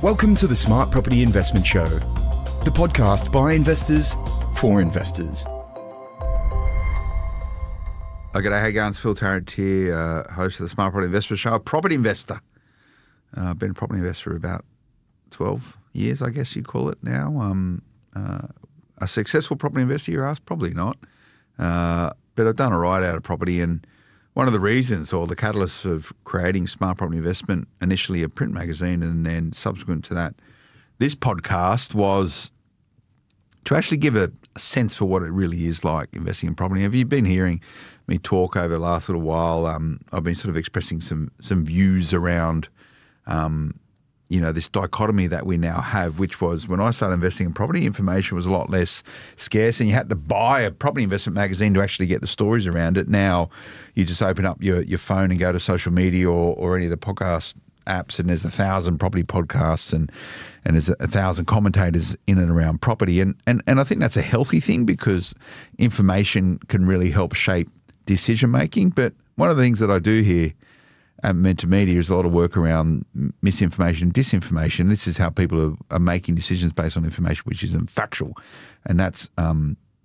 Welcome to the Smart Property Investment Show, the podcast by investors for investors. Okay, how you going? It's Phil Tarrant here, host of the Smart Property Investment Show, a property investor. I've been a property investor for about 12 years, I guess you'd call it now. A successful property investor, you ask? Probably not. But I've done all right out of property, and one of the reasons or the catalysts of creating Smart Property Investment, initially a print magazine and then subsequent to that, this podcast was to actually give a sense for what it really is like investing in property. Have you been hearing me talk over the last little while? I've been sort of expressing some views around this dichotomy that we now have, which was when I started investing in property, information was a lot less scarce and you had to buy a property investment magazine to actually get the stories around it. Now you just open up your phone and go to social media or any of the podcast apps, and there's 1,000 property podcasts and there's 1,000 commentators in and around property. And I think that's a healthy thing because information can really help shape decision making. But one of the things that I do here at Mentor Media is a lot of work around misinformation, disinformation. This is how people are making decisions based on information which isn't factual. And that's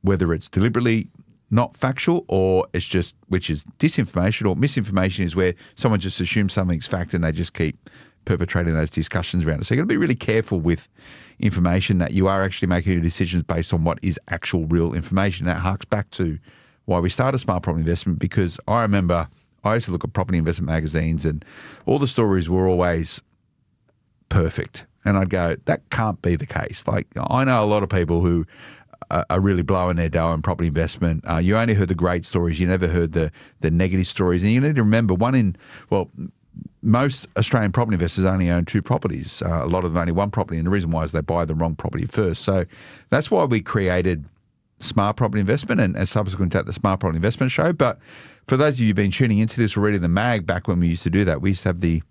whether it's deliberately not factual or it's just, which is disinformation, or misinformation is where someone just assumes something's fact and they just keep perpetrating those discussions around it. So you've got to be really careful with information, that you are actually making your decisions based on what is actual real information. That harks back to why we started Smart Property Investment, because I remember I used to look at property investment magazines and all the stories were always perfect. And I'd go, that can't be the case. Like, I know a lot of people who are really blowing their dough in property investment. You only heard the great stories. You never heard the negative stories. And you need to remember, most Australian property investors only own 2 properties. A lot of them only 1 property. And the reason why is they buy the wrong property first. So that's why we created Smart Property Investment and subsequent to that, the Smart Property Investment Show. But for those of you who've been tuning into this already, the mag, back when we used to do that, we used to have the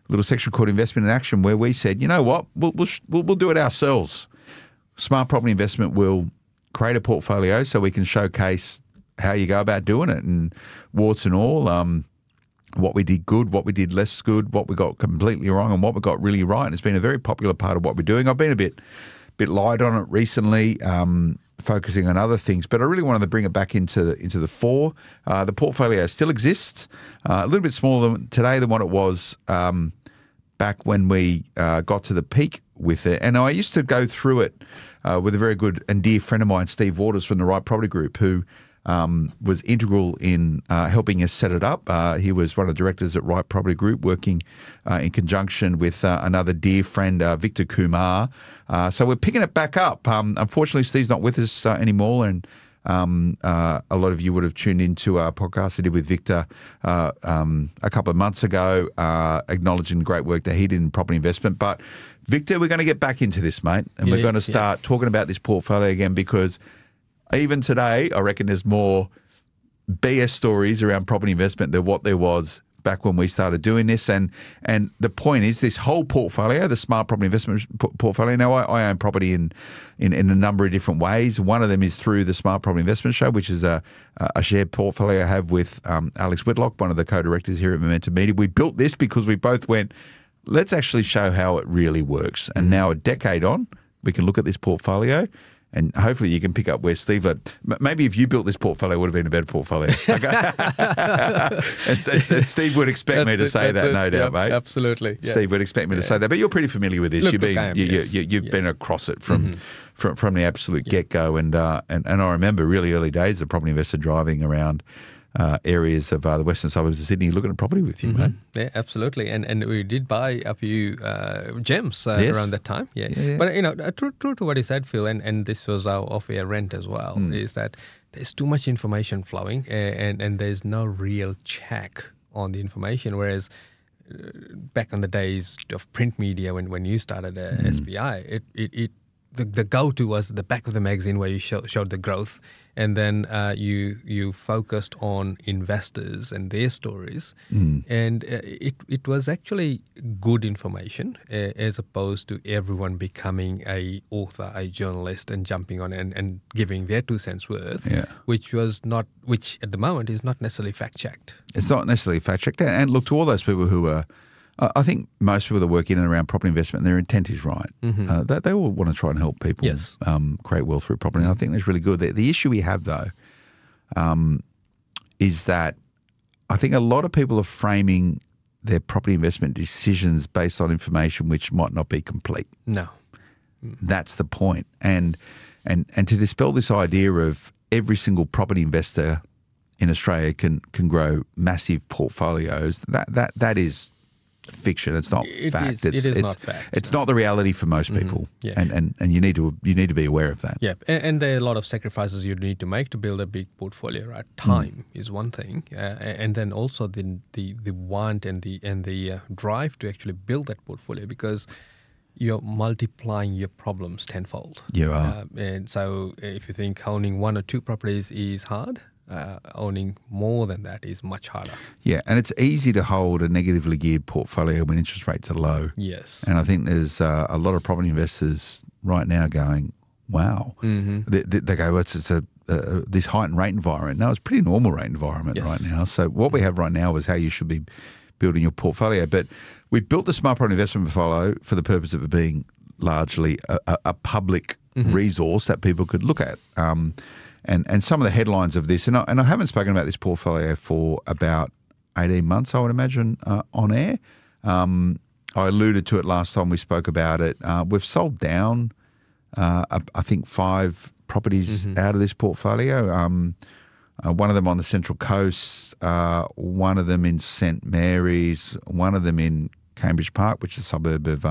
little section called Investment in Action, where we said, you know what, we'll do it ourselves. Smart Property Investment will create a portfolio so we can showcase how you go about doing it, and warts and all, what we did good, what we did less good, what we got completely wrong, and what we got really right. And it's been a very popular part of what we're doing. I've been a bit light on it recently, focusing on other things, but I really wanted to bring it back into the fore. The portfolio still exists, a little bit smaller today than what it was back when we got to the peak with it. And I used to go through it with a very good and dear friend of mine, Steve Waters from the Right Property Group, who was integral in helping us set it up. He was one of the directors at Right Property Group, working in conjunction with another dear friend, Victor Kumar. So we're picking it back up. Unfortunately, Steve's not with us anymore, and a lot of you would have tuned into our podcast I did with Victor a couple of months ago, acknowledging the great work that he did in property investment. But Victor, we're going to get back into this, mate, and we're going to start talking about this portfolio again, because even today, I reckon there's more BS stories around property investment than what there was back when we started doing this. And the point is, this whole portfolio, the Smart Property Investment portfolio, now I own property in a number of different ways. One of them is through the Smart Property Investment Show, which is a shared portfolio I have with Alex Whitlock, one of the co-directors here at Momentum Media. We built this because we both went, let's actually show how it really works. And now, a decade on, we can look at this portfolio, and hopefully you can pick up where Steve, maybe if you built this portfolio, it would have been a better portfolio. and Steve would expect me to say that, no doubt, mate. Absolutely. Yeah. Steve would expect me to say that. But you're pretty familiar with this. Look, You've been across it from the absolute get-go. And I remember really early days, the property investor driving around areas of the western suburbs of Sydney, looking at property with you, mate. Yeah, absolutely. And we did buy a few gems around that time. Yeah. But, true to what you said, Phil, and this was our off-air rent as well, is that there's too much information flowing and there's no real check on the information. Whereas back on the days of print media, when you started SPI, the go-to was the back of the magazine where you showed the growth, and then you focused on investors and their stories, and it was actually good information as opposed to everyone becoming a author, a journalist, and jumping on and giving their 2 cents worth, which at the moment is not necessarily fact-checked. It's not necessarily fact-checked. And look, to all those people who are I think most people that work in and around property investment, their intent is right. They all want to try and help people create wealth through property. And I think that's really good. The issue we have, though, is that I think a lot of people are framing their property investment decisions based on information which might not be complete. No. That's the point. And to dispel this idea of every single property investor in Australia can grow massive portfolios, that is fiction. It's not fact. It is not fact. It's not the reality for most people. And you need to be aware of that. Yeah, and there are a lot of sacrifices you need to make to build a big portfolio. Right, time is one thing, and then also the want and the drive to actually build that portfolio, because you're multiplying your problems tenfold. You are. And so if you think owning one or two properties is hard, owning more than that is much harder. Yeah, and it's easy to hold a negatively geared portfolio when interest rates are low. Yes. And I think there's a lot of property investors right now going, wow. They go, well, it's this heightened rate environment. No, it's a pretty normal rate environment right now. So what we have right now is how you should be building your portfolio. But we built the Smart Property Investment portfolio for the purpose of it being largely a public resource that people could look at. And some of the headlines of this, and I haven't spoken about this portfolio for about 18 months, I would imagine, on air. I alluded to it last time we spoke about it. We've sold down, I think, 5 properties out of this portfolio. One of them on the Central Coast, one of them in St Mary's, one of them in Cambridge Park, which is a suburb of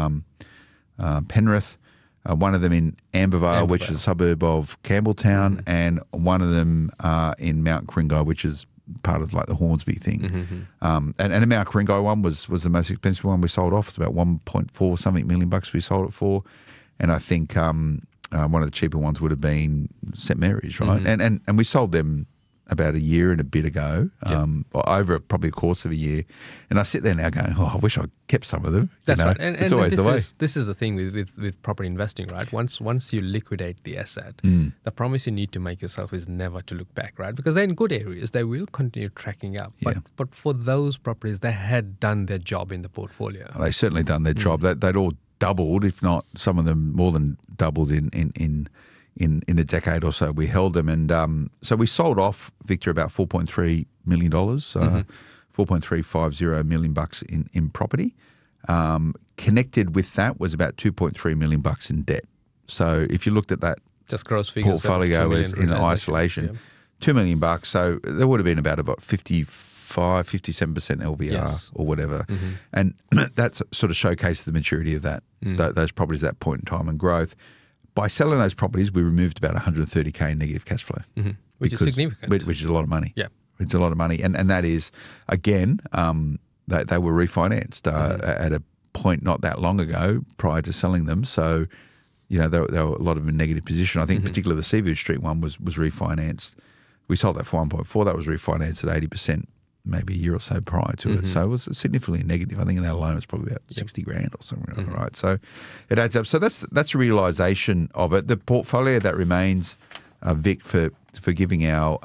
Penrith. One of them in Ambervale, which is a suburb of Campbelltown, and one of them in Mount Coringo, which is part of like the Hornsby thing. And the Mount Coringo one was the most expensive one we sold off. It's about 1.4 something million bucks we sold it for. And I think one of the cheaper ones would have been St Mary's, right? And we sold them about a year and a bit ago, over probably a course of a year. And I sit there now going, I wish I kept some of them. That's right. And it's always the way. This is the thing with property investing, right? Once you liquidate the asset, the promise you need to make yourself is never to look back, right? Because they're in good areas. They will continue tracking up. But for those properties, they had done their job in the portfolio. They certainly done their job. They'd all doubled, if not some of them more than doubled in a decade or so we held them. And so we sold off, Victor, about $4.3 million, $4.350 million bucks in property. Connected with that was about $2.3 million bucks in debt. So if you looked at that just gross figures portfolio as in isolation, $2 million bucks. So there would have been about 57% LVR or whatever. And that's sort of showcased the maturity of that, those properties at that point in time and growth. By selling those properties, we removed about $130K in negative cash flow. Which is significant. Which is a lot of money. Yeah. It's a lot of money. And that is, again, they were refinanced at a point not that long ago prior to selling them. So, they were a lot of them in negative position. I think particularly the Seafood Street one was refinanced. We sold that for 1.4. That was refinanced at 80%. Maybe a year or so prior to it. So it was significantly negative. I think in that alone it's probably about 60 grand or something like that, right? So it adds up. So that's a realisation of it. The portfolio that remains, Vic, for giving our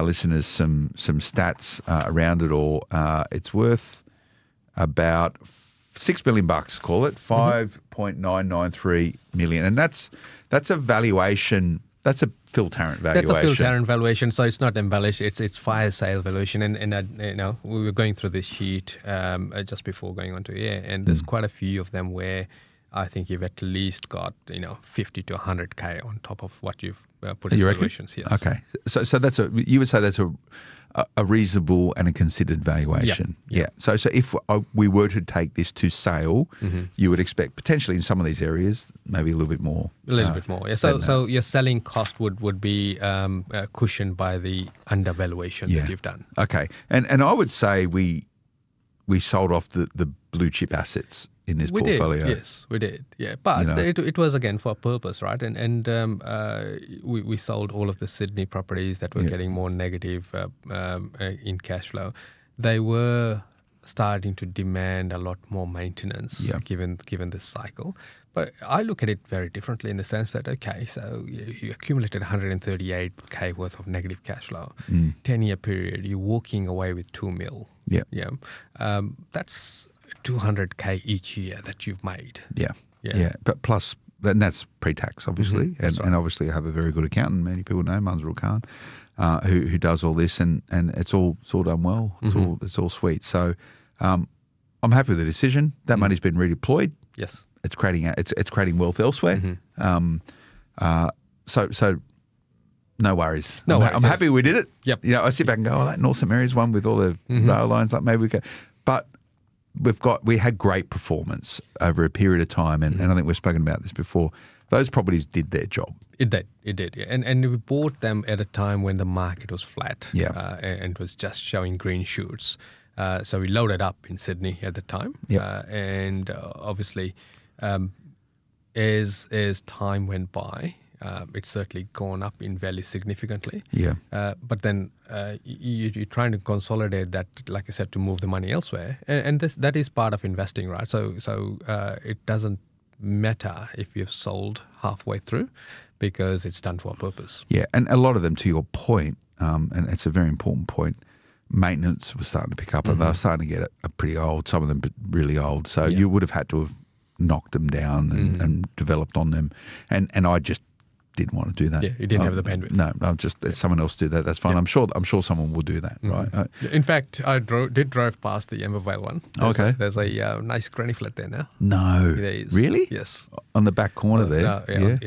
listeners some stats around it all, it's worth about $6 million bucks, call it, 5.993 million. And that's a valuation. That's a Phil Tarrant valuation. That's a Phil Tarrant valuation, so it's not embellished. It's fire sale valuation, and we were going through this sheet just before going on to air, and there's quite a few of them where I think you've at least got 50 to 100K on top of what you've put in valuations. Yes. Okay, so you would say that's a reasonable and a considered valuation. Yeah. So if we were to take this to sale, you would expect potentially in some of these areas maybe a little bit more. A little bit more. Yeah. So your selling cost would be cushioned by the undervaluation that you've done. Okay. And I would say we sold off the blue chip assets in this portfolio. Yes, we did. Yeah, but it was again for a purpose, right? And we sold all of the Sydney properties that were getting more negative in cash flow. They were starting to demand a lot more maintenance given this cycle. But I look at it very differently in the sense that, okay, so you accumulated 138K worth of negative cash flow, 10-year period, you're walking away with 2 mil. Yeah. That's 200K each year that you've made. Yeah. But plus, and that's pre-tax, obviously, and obviously I have a very good accountant. Many people know Munzrul Khan, who does all this, and it's all done well. It's all sweet. So I'm happy with the decision. That money's been redeployed. Yes. It's creating wealth elsewhere. So no worries. I'm happy we did it. Yep. I sit back and go, oh, that North St Mary's one with all the rail lines, like maybe we could. But we had great performance over a period of time, and I think we've spoken about this before. Those properties did their job. It did, yeah. And we bought them at a time when the market was flat, and was just showing green shoots. So we loaded up in Sydney at the time, and obviously, as time went by, it's certainly gone up in value significantly. Yeah. But then you're trying to consolidate that, like I said, to move the money elsewhere, and that is part of investing, right? So it doesn't matter if you've sold halfway through, because it's done for a purpose. Yeah, and a lot of them, to your point, and it's a very important point, maintenance was starting to pick up, and they were starting to get pretty old, some of them really old. So you would have had to have knocked them down and developed on them. And I just didn't want to do that. Yeah, you didn't have the bandwidth. No, just let someone else do that. That's fine. I'm sure someone will do that, right? In fact, I did drive past the Embervale one. There's a nice granny flat there now. No. There is. Really? Yes. On the back corner there?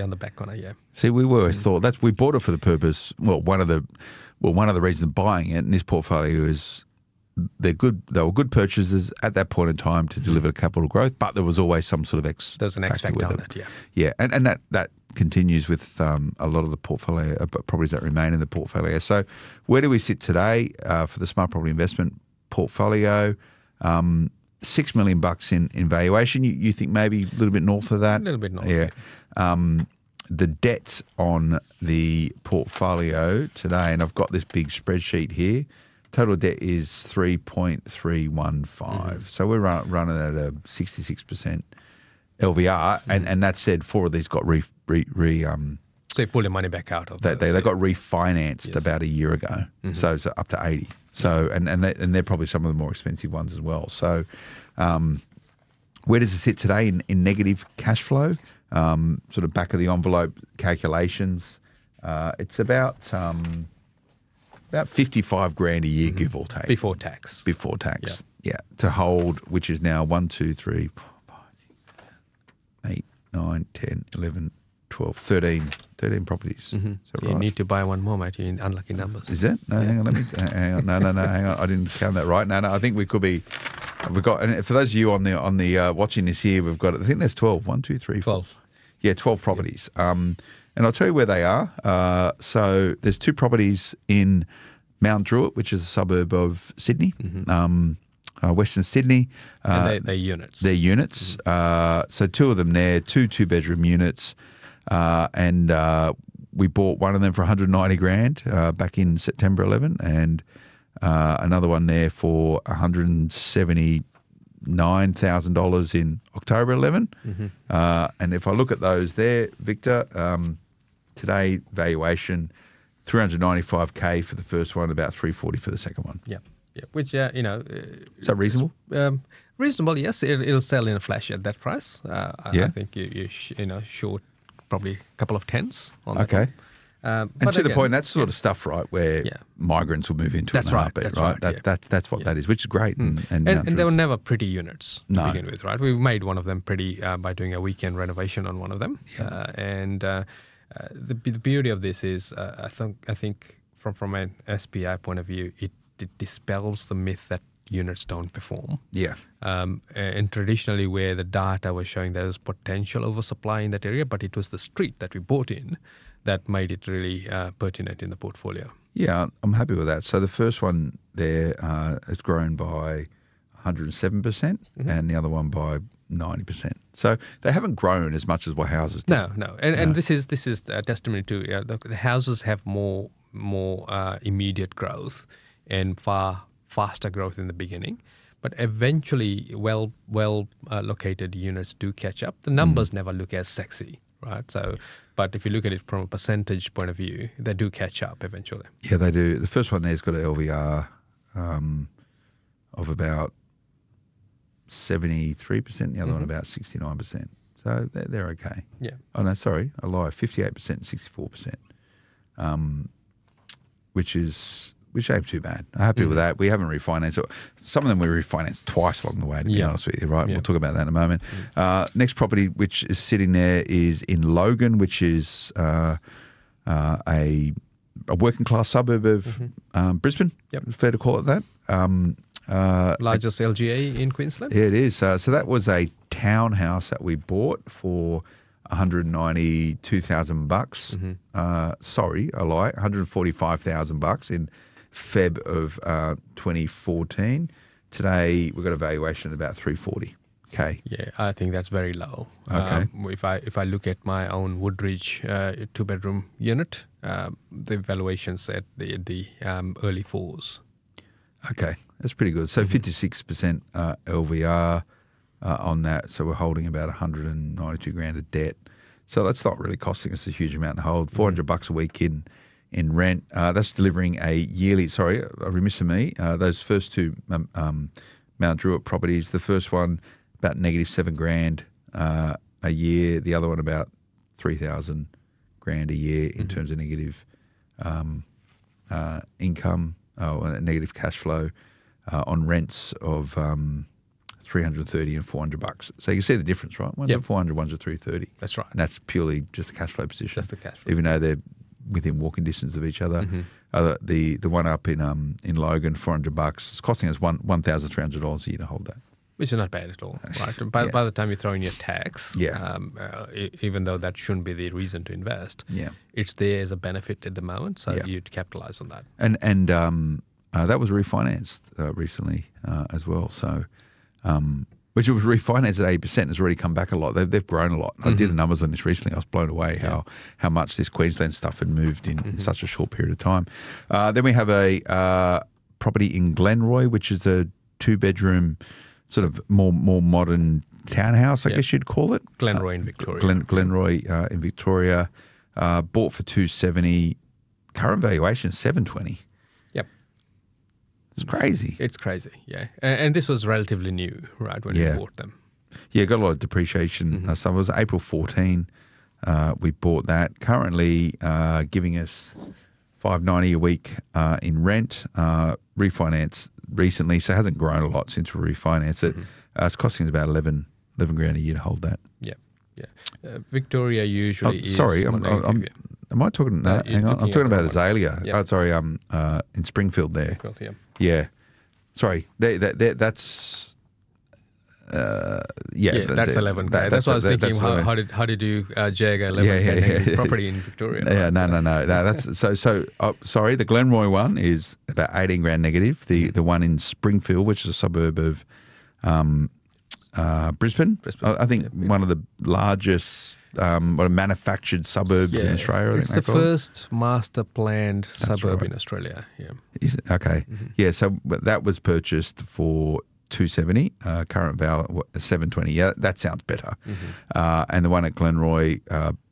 On the back corner, yeah. See, we always thought we bought it for the purpose. Well, one of the reasons of buying it in this portfolio is they were good purchases at that point in time to deliver capital growth, but there was always some sort of there's an X factor on it, Yeah, and that continues with a lot of the portfolio properties that remain in the portfolio. So where do we sit today for the Smart Property Investment portfolio? $6 million in valuation. You think maybe a little bit north of that? A little bit north. Yeah. The debt on the portfolio today, and I've got this big spreadsheet here, total debt is 3.315. So we're running at a 66% LVR, and that said, 4 of these got so you pull the money back out of they got refinanced about a year ago, so it's up to 80. So and they're probably some of the more expensive ones as well. So where does it sit today in negative cash flow? Sort of back of the envelope calculations. It's about 55 grand a year, give or take. Before tax. Yeah. To hold, which is now 1, 2, 3, 4, 5, 6, 7, 8, 9, 10, 11, 12, 13 properties. Is that right? You need to buy one more, mate. You're in unlucky numbers. Is it? No, hang on. Hang on. No, hang on. I didn't count that right. No, I think we could be. We've got, and for those of you on the watching this here, we've got, I think there's 12. 1, 2, 3, 4. 12. Yeah, 12 properties. And I'll tell you where they are. So there's 2 properties in Mount Druitt, which is a suburb of Sydney, Western Sydney. And they're units. They're units. So 2 of them there, 2 2-bedroom units. And we bought one of them for 190 grand back in September 11, and another one there for $179,000 in October 11. And if I look at those there, Victor, today valuation $395K for the first one, about $340 for the second one. Yeah. Which is that reasonable? Reasonable, yes. It'll sell in a flash at that price. I think you short probably a couple of tens on that. Okay. And to the point, that's sort of stuff, right, where migrants will move into it in a heartbeat, right? That's what that is, which is great. And they were never pretty units to begin with, right? We made one of them pretty by doing a weekend renovation on one of them. The beauty of this is, I think from an SPI point of view, it dispels the myth that units don't perform. Yeah. And traditionally, where the data was showing there was potential oversupply in that area, but it was the street that we bought in that made it really pertinent in the portfolio. Yeah, I'm happy with that. So the first one there has grown by 107%, and the other one by 90%. So they haven't grown as much as what houses do. No. And this is a testimony to the houses have more immediate growth and far faster growth in the beginning. But eventually, well located units do catch up. The numbers never look as sexy, right? So, but if you look at it from a percentage point of view, they do catch up eventually. Yeah, they do. The first one there's got an LVR of about 73%, the other one about 69%. So they're okay. Yeah. Oh, no, sorry, I lie, 58% and 64%, which ain't too bad. I'm happy with that. We haven't refinanced. Some of them we refinanced twice along the way, to be honest with you, right? We'll talk about that in a moment. Next property which is sitting there is in Logan, which is a working class suburb of Brisbane. Yep. Fair to call it that. Largest LGA in Queensland? Yeah, it is. So that was a townhouse that we bought for $192,000. Sorry, I lie. $145,000 in Feb of 2014. Today we've got a valuation of about $340,000. Yeah, I think that's very low. Okay. If I look at my own Woodridge 2-bedroom unit, the valuation's at the early fours. Okay, that's pretty good. So 56% LVR on that. So we're holding about $192,000 of debt. So that's not really costing us a huge amount to hold. $400 a week in rent. That's delivering a yearly. Sorry, remiss of me. Those first two Mount Druitt properties. The first one about -$7,000 a year. The other one about $3,000 a year in terms of negative income. A negative cash flow on rents of $330 and $400. So you can see the difference, right? One's at $400, one's at $330. That's right. And that's purely just a cash flow position. Just the cash flow. Even though they're within walking distance of each other. The one up in Logan, $400. It's costing us $1,300 a year to hold that. Which is not bad at all, right? By the time you throw in your tax, even though that shouldn't be the reason to invest, it's there as a benefit at the moment, so you'd capitalize on that. And that was refinanced recently as well. So, which was refinanced at 8%, has already come back a lot. They've grown a lot. I did the numbers on this recently. I was blown away how much this Queensland stuff had moved in such a short period of time. Then we have a property in Glenroy, which is a 2-bedroom. Sort of more modern townhouse, I guess you'd call it. Glenroy in Victoria. Glenroy in Victoria. Bought for $270. Current valuation $720. Yep. It's crazy. It's crazy, yeah. And this was relatively new, right, when we bought them. Yeah, got a lot of depreciation. So it was April 14. We bought that. Currently giving us $590 a week in rent. Refinance recently, so it hasn't grown a lot since we refinanced it. It's costing us about $11,000 a year to hold that. Yeah. Victoria usually is. Sorry, am I talking? Hang on, I'm talking about Azalea. Yeah. Sorry, in Springfield there. Yeah. Sorry, that's. That's 11K. That's what I was thinking. How did you jag 11K property in Victoria? Yeah, right? No. That's so. Sorry, the Glenroy one is about $18,000 negative. The one in Springfield, which is a suburb of Brisbane. I think one of the largest manufactured suburbs in Australia. It's the first master planned suburb in Australia. Yeah. Is it? Okay. Yeah. So that was purchased for $270, current value $720. Yeah, that sounds better. And the one at Glenroy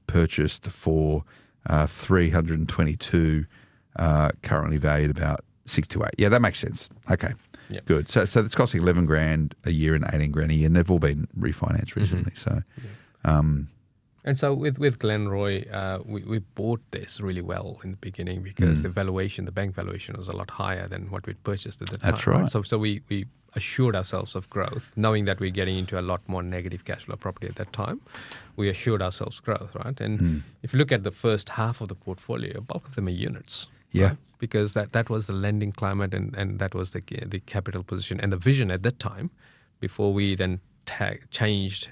purchased for $322, currently valued about $628. Yeah, that makes sense. Okay, good. So it's costing $11,000 a year and $18,000 a year, and they've all been refinanced recently. So, and so with Glenroy, we bought this really well in the beginning because the bank valuation was a lot higher than what we'd purchased at the time. That's right. So we assured ourselves of growth, knowing that we're getting into a lot more negative cash flow property at that time. We assured ourselves growth, right? And if you look at the first half of the portfolio, bulk of them are units. Yeah. Right? Because that was the lending climate and that was the capital position and the vision at that time before we then changed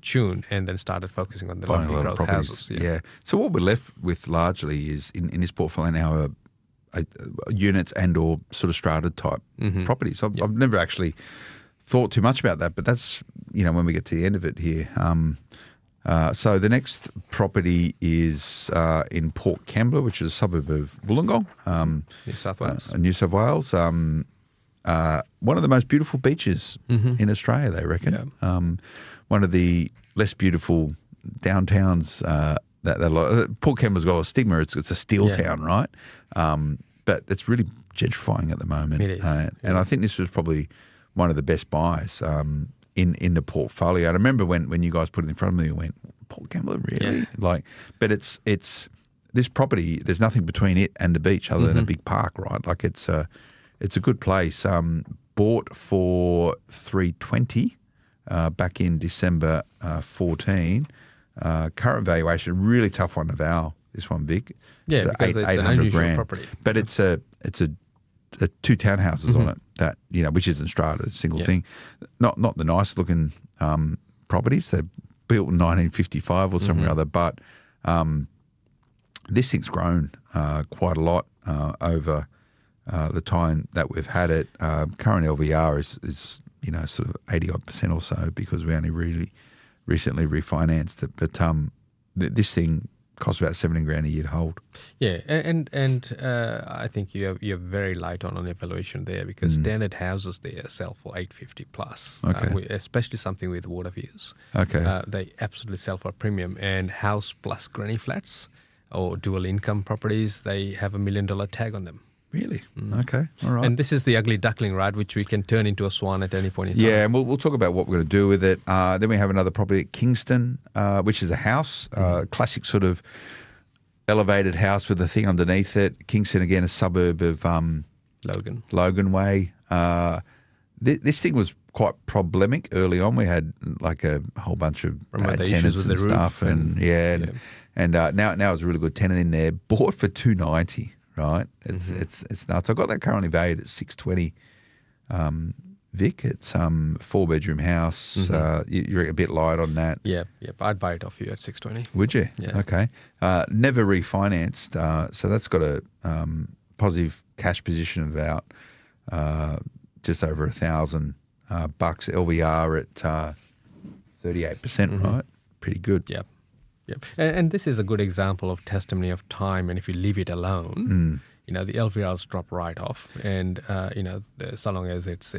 tune and then started focusing on the buying a lot of properties. Houses. Yeah. So what we're left with largely is in this portfolio now units and or sort of strata type properties. I've never actually thought too much about that, but that's, when we get to the end of it here. So the next property is in Port Kembla, which is a suburb of Wollongong, New South Wales. New South Wales. one of the most beautiful beaches in Australia, they reckon. Yeah. One of the less beautiful downtowns Port Kembla's got a stigma. It's a steel town, right? But it's really gentrifying at the moment. It is. And I think this was probably one of the best buys in the portfolio. And I remember when you guys put it in front of me, you went, Port Kembla, really? Yeah. But it's this property, there's nothing between it and the beach other than a big park, right? Like it's a good place. Bought for $320 back in December 14. Current valuation, really tough one to val. This one, Vic. Yeah, because it's an unusual property. But it's two townhouses on it that which isn't strata, it's a single thing. Not the nice looking properties. They're built in 1955 or somewhere or other. But this thing's grown quite a lot over the time that we've had it. Current LVR is sort of 80% or so because we only really recently refinanced it. But this thing costs about $17,000 a year to hold. Yeah, and I think you're very light on evaluation there because standard houses there sell for $850 plus. Okay. Especially something with water views. Okay. They absolutely sell for a premium. And house plus granny flats or dual income properties, they have $1 million tag on them. Really? Okay. All right. And this is the ugly duckling, right, which we can turn into a swan at any point in time. Yeah, and we'll talk about what we're going to do with it. Then we have another property at Kingston, which is a house, classic sort of elevated house with a thing underneath it. Kingston, again, a suburb of Logan Way. This thing was quite problematic early on. We had like a whole bunch of bad tenants and stuff. And now it's a really good tenant in there. Bought for $290. Right, it's nuts. I got that currently valued at $620. Vic, it's 4-bedroom house. You're a bit light on that. Yeah. I'd buy it off you at $620. Would you? Yeah. Okay. Never refinanced, so that's got a positive cash position of about just over $1,000 bucks. LVR at 38%. Right, pretty good. Yeah. Yep. And this is a good example of testimony of time. And if you leave it alone, the LVRs drop right off. And, so long as it's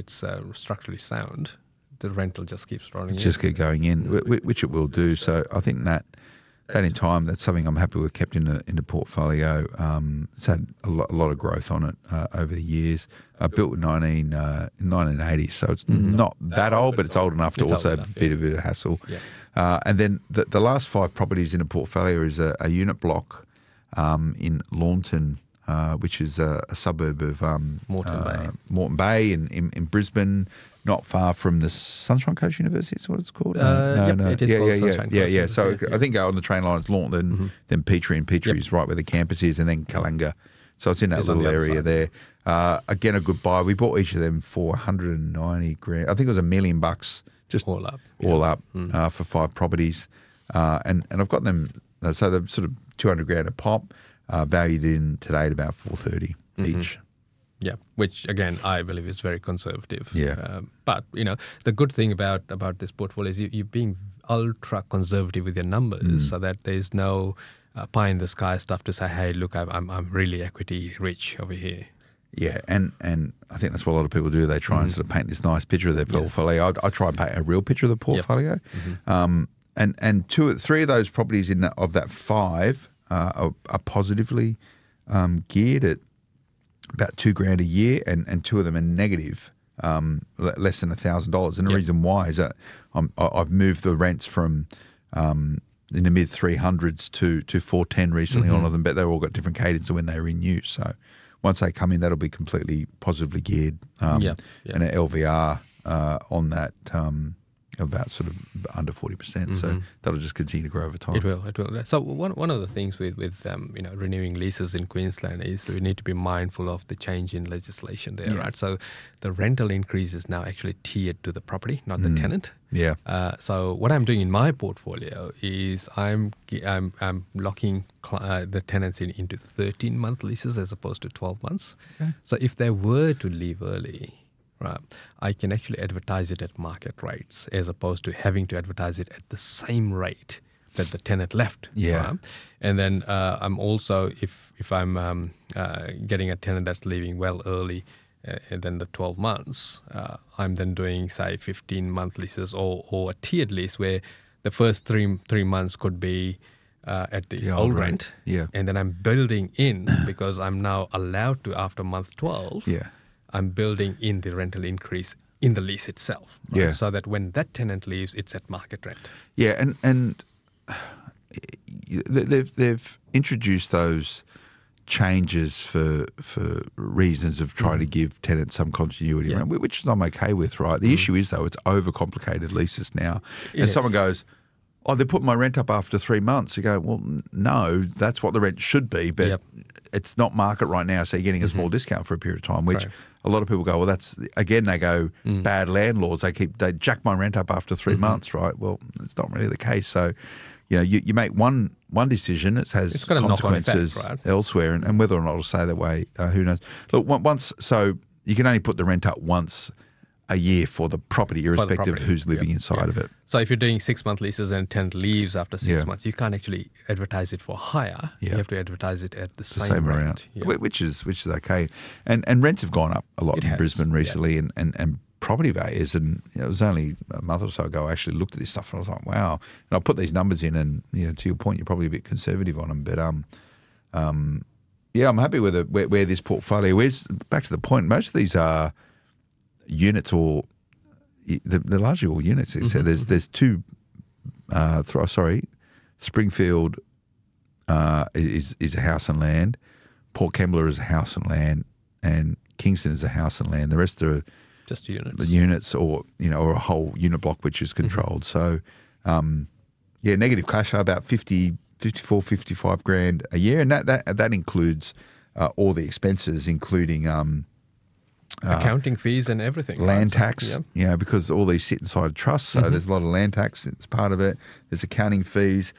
structurally sound, the rental just keeps rolling in. Just keep going in, which it will do. So I think that in time, that's something I'm happy we've kept in the portfolio. It's had a lot of growth on it over the years. Built in 1980, so it's not that old, but it's old enough to also be a bit of hassle. Yeah. And then the last 5 properties in the portfolio is a unit block in Launton, which is a suburb of Moreton Bay in Brisbane, not far from the Sunshine Coast University. Is what it's called. No. It is called Sunshine Coast. Yeah. So I think on the train line it's Launton, then Petrie, and Petrie is right where the campus is, and then Kalanga. So it's in that little area there. Again, a good buy. We bought each of them for $190,000. I think it was $1 million. Just all up for 5 properties, and I've got them. So they're sort of $200,000 a pop, valued in today at about $430 each. Yeah, which again I believe is very conservative. Yeah, but the good thing about this portfolio is you're being ultra conservative with your numbers, so that there's no pie in the sky stuff to say, hey, look, I'm really equity rich over here. Yeah, and I think that's what a lot of people do. They try and sort of paint this nice picture of their portfolio. I try and paint a real picture of the portfolio. Yep. And 3 of those properties of that 5 are positively geared at about $2,000 a year, and 2 of them are negative, less than $1,000. And the reason why is that I've moved the rents from in the mid 300s to 410 recently on them, but they've all got different cadence of when they renew. So once they come in, that'll be completely positively geared, and an LVR on that about sort of under 40%. So that'll just continue to grow over time. It will. So one of the things with renewing leases in Queensland is we need to be mindful of the change in legislation there, right? So the rental increase is now actually tiered to the property, not the tenant. Yeah. So what I'm doing in my portfolio is I'm locking the tenants into 13-month leases as opposed to 12 months. Okay. So if they were to leave early, right, I can actually advertise it at market rates as opposed to having to advertise it at the same rate that the tenant left. Yeah. Right? And then I'm also, if I'm getting a tenant that's leaving well early, and then the 12 months, I'm then doing, say, 15-month leases or a tiered lease where the first three months could be at the old rent. Yeah. And then I'm building in, because I'm now allowed to, after month 12, I'm building in the rental increase in the lease itself. Right? Yeah. So that when that tenant leaves, it's at market rent. Yeah, and they've introduced those changes for reasons of trying to give tenants some continuity around, which I'm okay with, right? The issue is, though, it's overcomplicated leases now. And someone goes, oh, they put my rent up after 3 months. You go, well, no, that's what the rent should be, but it's not market right now, so you're getting a small discount for a period of time, which a lot of people go, well, that's, again, they go, bad landlords, they jack my rent up after 3 months, right? Well, it's not really the case. So, you know, you make one decision, it has consequences effect, right? Elsewhere, and whether or not it'll stay that way, who knows? Look, so you can only put the rent up once a year for the property, irrespective of who's living inside of it. So if you're doing 6-month leases and a tenant leaves after 6 months, you can't actually advertise it for higher. You have to advertise it at the same rent. Which is okay. And rents have gone up a lot in Brisbane recently, and property values, and it was only a month or so ago I actually looked at this stuff and I was like, wow. And I put these numbers in, and to your point, you're probably a bit conservative on them, but I'm happy with where this portfolio is. Back to the point, most of these are units, or they're largely all units. So there's two. Springfield is a house and land. Port Kembla is a house and land, and Kingston is a house and land. The rest are just units. The units, or or a whole unit block which is controlled. So, negative cash flow about 54, 55 grand a year, and that includes all the expenses, including accounting fees and everything. Land tax, because all these sit inside trusts, so there's a lot of land tax. It's part of it. There's accounting fees.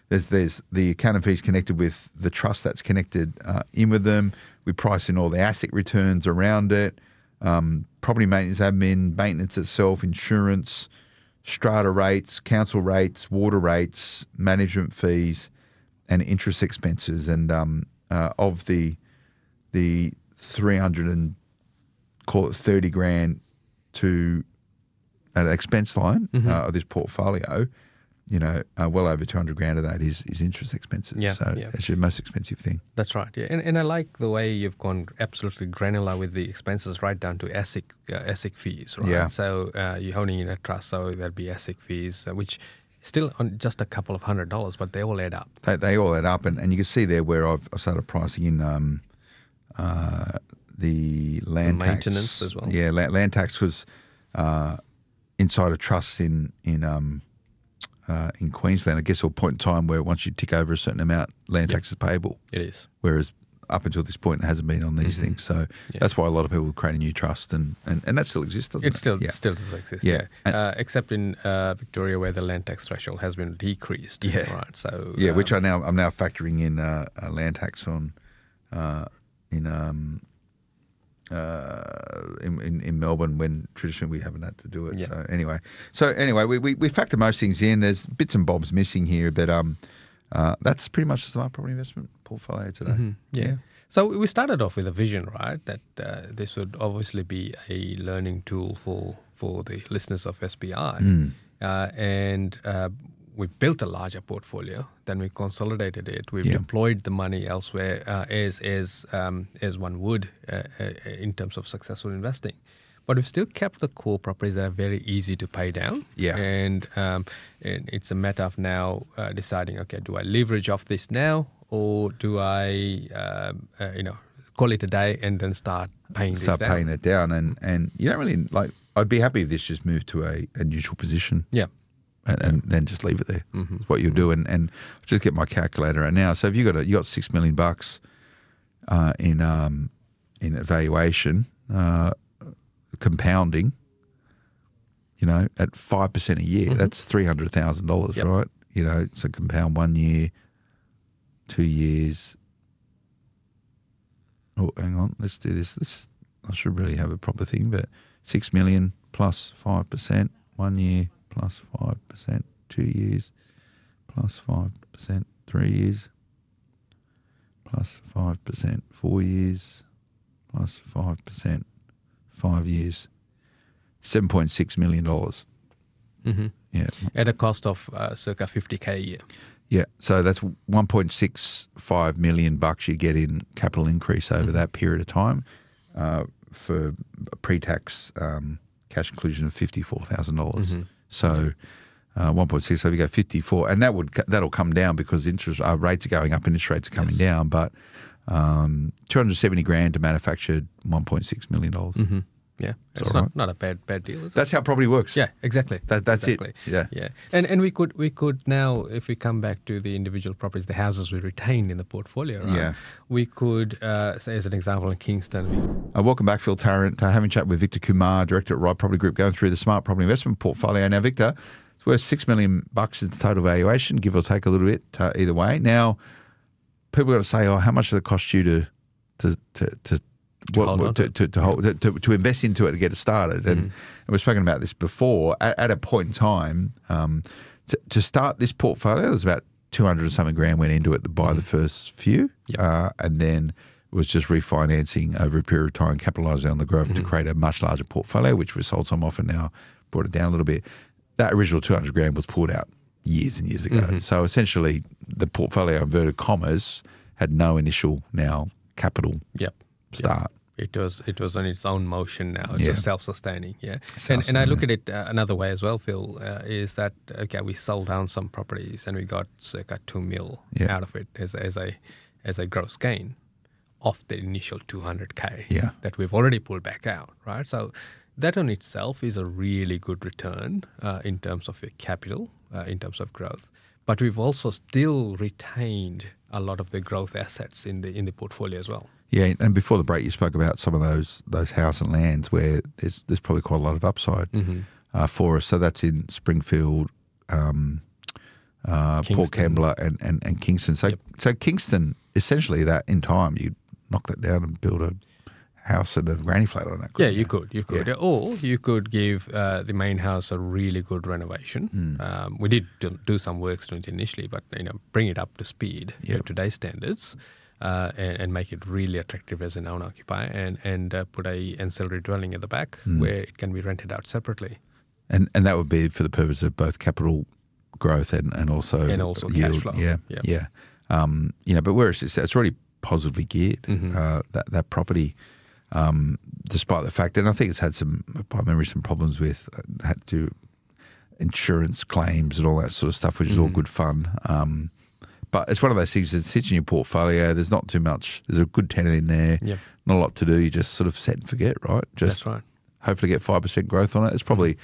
There's the accounting fees connected with the trust that's connected in with them. We price in all the asset returns around it. Property maintenance admin, maintenance itself, insurance, strata rates, council rates, water rates, management fees, and interest expenses. And of the 300 and call it 30 grand to an expense line of this portfolio, well over 200 grand of that is interest expenses. It's your most expensive thing. That's right. Yeah, and I like the way you've gone absolutely granular with the expenses, right down to ASIC fees, right? Yeah. So you're holding in a trust, so there'll be ASIC fees, which still on just a couple of $100, but they all add up. They all add up, and you can see there where I've started pricing in the land tax. Maintenance as well. Yeah, land tax was inside a trust in Queensland. I guess there'll point in time where once you tick over a certain amount, land tax is payable. It is. Whereas up until this point, it hasn't been on these things. So that's why a lot of people create a new trust, and that still exists, doesn't it? Still does exist. Yeah. Except in Victoria, where the land tax threshold has been decreased. Yeah. Right. So which I'm now factoring in land tax on in Melbourne, when traditionally we haven't had to do it. Yeah. So anyway, we factor most things in. There's bits and bobs missing here, but that's pretty much the Smart Property Investment portfolio today. Yeah. So we started off with a vision, right, that this would obviously be a learning tool for the listeners of SPI, and we built a larger portfolio. Then we consolidated it. We've deployed the money elsewhere, as one would in terms of successful investing. But we've still kept the core properties that are very easy to pay down. Yeah. And it's a matter of now deciding, okay, do I leverage off this now, or do I, call it a day and then start paying this down? Start paying it down, and you don't really I'd be happy if this just moved to a neutral position. Yeah. And then just leave it there. That's what you'll do. And I'll just get my calculator out now. So if you got $6 million in valuation, compounding, at 5% a year, that's $300,000, right? So compound 1 year, 2 years. Oh, hang on, let's do this. I should really have a proper thing, but 6 million plus 5%, 1 year plus 5%, 2 years, plus 5%, 3 years, plus 5%, 4 years, plus 5%, 5 years, $7.6 million. Mm-hmm. Yeah. At a cost of circa $50K a year. Yeah, so that's $1.65 million you get in capital increase over that period of time for a pre-tax cash inclusion of $54,000. So 1.6, so if you go 54, and that'll come down because interest rates are going up and interest rates are coming down. But $270,000 to manufacture $1.6 million. Yeah, it's not a bad deal, is it? That's how property works. Yeah, exactly. That's exactly. it. Yeah. And we could now, if we come back to the individual properties, the houses we retain in the portfolio, right? Yeah. We could, say as an example in Kingston. Welcome back, Phil Tarrant. Having a chat with Victor Kumar, Director at Right Property Group, going through the Smart Property Investment portfolio. Now, Victor, it's worth $6 million is the total valuation, give or take a little bit either way. Now, people are going to say, how much does it cost you to invest into it to get it started? And we've spoken about this before. At a point in time, to start this portfolio, there was about 200 and something grand went into it to buy the first few, and then it was just refinancing over a period of time, capitalising on the growth to create a much larger portfolio, which we sold some off and now brought it down a little bit. That original 200 grand was pulled out years and years ago. So essentially, the portfolio, inverted commas, had no initial capital start. It was on its own motion now. It's just self-sustaining. Yeah. And I look at it another way as well, Phil, is that, we sold down some properties and we got circa $2 million out of it as a gross gain off the initial $200K that we've already pulled back out, right? So that on itself is a really good return in terms of your capital, in terms of growth. But we've also still retained a lot of the growth assets in the portfolio as well. Yeah, and before the break, you spoke about some of those house and lands where there's probably quite a lot of upside for us. So that's in Springfield, Port Kembla, and Kingston. So Kingston, essentially, that in time you knock that down and build a house and a granny flat on it. Yeah, you could. Yeah. Or you could give the main house a really good renovation. We did do some works to it initially, but bring it up to speed to today's standards. And make it really attractive as an owner-occupier and put a ancillary dwelling at the back where it can be rented out separately. And that would be for the purpose of both capital growth and also yield. Cash flow. Yeah. But where it's already positively geared, that property, despite the fact, and I think it's had some problems with, had to do insurance claims and all that sort of stuff, which is all good fun. But it's one of those things that sits in your portfolio. There's not too much. There's a good tenant in there. Yep. Not a lot to do. You just sort of set and forget, right? That's right. Hopefully get 5% growth on it. It's probably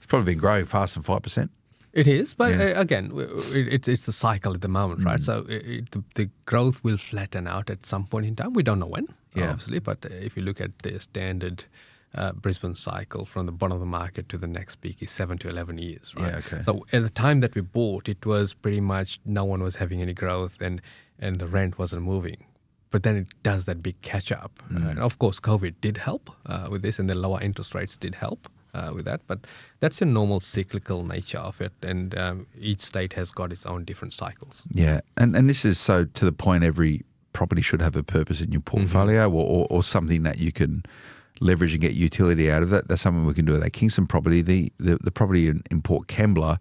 been growing faster than 5%. It is, but again, it's the cycle at the moment, right? So the growth will flatten out at some point in time. We don't know when, obviously, but if you look at the standard Brisbane cycle from the bottom of the market to the next peak is 7 to 11 years, right? Yeah, okay. So at the time that we bought, it was pretty much no one was having any growth and the rent wasn't moving. But then it does that big catch up. And of course, COVID did help with this and the lower interest rates did help with that. But that's the normal cyclical nature of it. And each state has got its own different cycles. Yeah. And this is so to the point every property should have a purpose in your portfolio or something that you can leverage and get utility out of that. That's something we can do with that Kingston property. The property in Port Kembla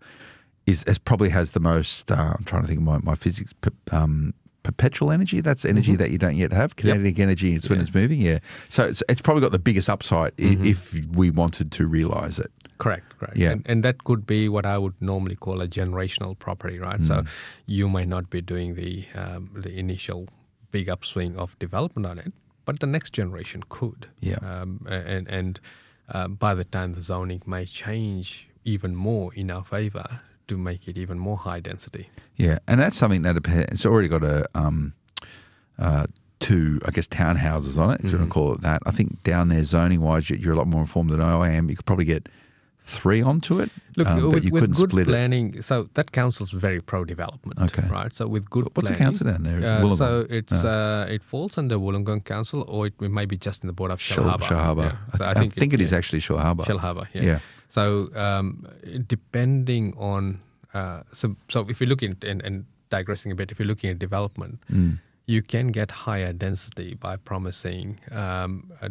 probably has the most, I'm trying to think of my physics, perpetual energy. That's energy that you don't yet have. Kinetic energy is when it's moving, So it's probably got the biggest upside if we wanted to realise it. Correct. Yeah. And that could be what I would normally call a generational property, right? So you might not be doing the initial big upswing of development on it, but the next generation could. Yeah. And by the time the zoning may change even more in our favour to make it even more high density. Yeah, and that's something that it's already got two, I guess, townhouses on it, if you want to call it that. I think down there zoning-wise, you're a lot more informed than I am. You could probably get 3 onto it, Look, but you couldn't good split planning, it. So that council's very pro-development, right? So with good What's planning. What's the council down there? So it falls under Wollongong Council or it may be just in the board of Shellharbour. Shellharbour. Yeah. So I think it is actually Shellharbour. Shellharbour, yeah. So depending on, so if you're looking at, and digressing a bit, if you're looking at development, you can get higher density by promising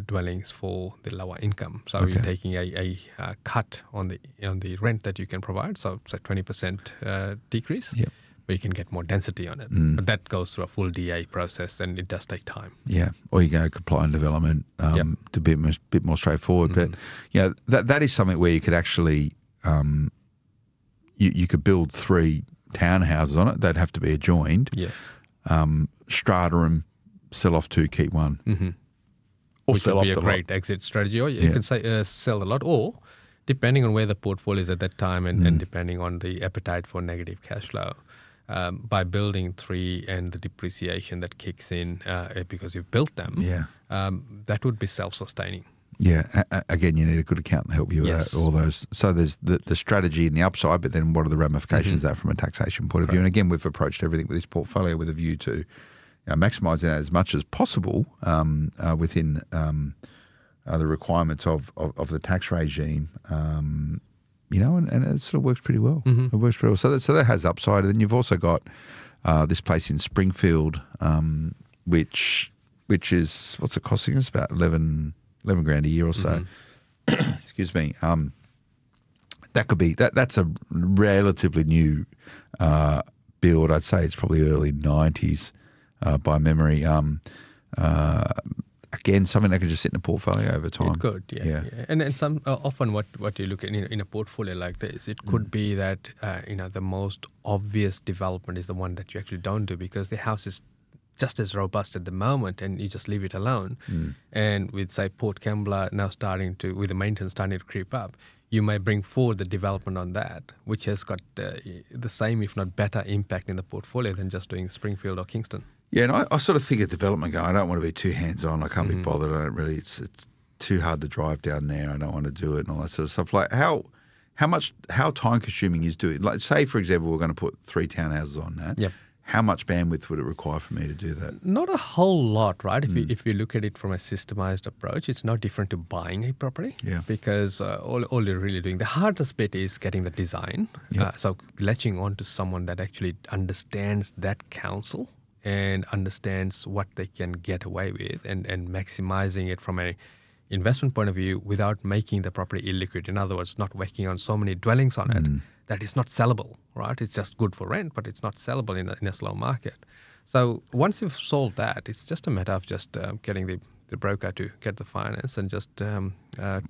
dwellings for the lower income. So you're taking a cut on the rent that you can provide. So it's a 20% decrease. Yep. But you can get more density on it. But that goes through a full DA process, and it does take time. Yeah, or you go comply and development to be a bit more straightforward. But that is something where you could actually you could build 3 townhouses on it. They'd have to be adjoined. Yes. Strata them, sell off 2, keep 1. Mm-hmm. Or which sell would off be a the great lot. exit strategy. Or you can say sell a lot, or depending on where the portfolio is at that time and depending on the appetite for negative cash flow. By building 3 and the depreciation that kicks in because you've built them, that would be self-sustaining. Yeah. Again, you need a good accountant to help you with all those. So there's the strategy and the upside, but then what are the ramifications of that from a taxation point of view? And again, we've approached everything with this portfolio with a view to maximising that as much as possible within the requirements of the tax regime. And it sort of works pretty well. It works pretty well. So that has upside. And then you've also got this place in Springfield, which is, what's it costing us? About 11 grand a year or so. Excuse me. That could be, that's a relatively new build. I'd say it's probably early 90s by memory. Again, something that could just sit in a portfolio over time. It could, yeah. And some often what you look at in a portfolio like this, it could be that the most obvious development is the one that you actually don't do because the house is just as robust at the moment, and you just leave it alone. And with say Port Kembla now with the maintenance starting to creep up, you may bring forward the development on that, which has got the same, if not better, impact in the portfolio than just doing Springfield or Kingston. Yeah, and I sort of think of development going, I don't want to be too hands-on. I can't be bothered. I don't really, it's too hard to drive down there. I don't want to do it and all that sort of stuff. Like how time-consuming is doing? Like say, for example, we're going to put 3 townhouses on that. Yep. How much bandwidth would it require for me to do that? Not a whole lot, right? If you look at it from a systemized approach, it's no different to buying a property. Yeah. Because all you're really doing, the hardest bit is getting the design. Yep. So latching on to someone that actually understands that council and understands what they can get away with and maximizing it from a investment point of view without making the property illiquid. In other words, not whacking on so many dwellings on it that it's not sellable, right? It's just good for rent, but it's not sellable in a slow market. So once you've solved that, it's just a matter of just getting the broker to get the finance and just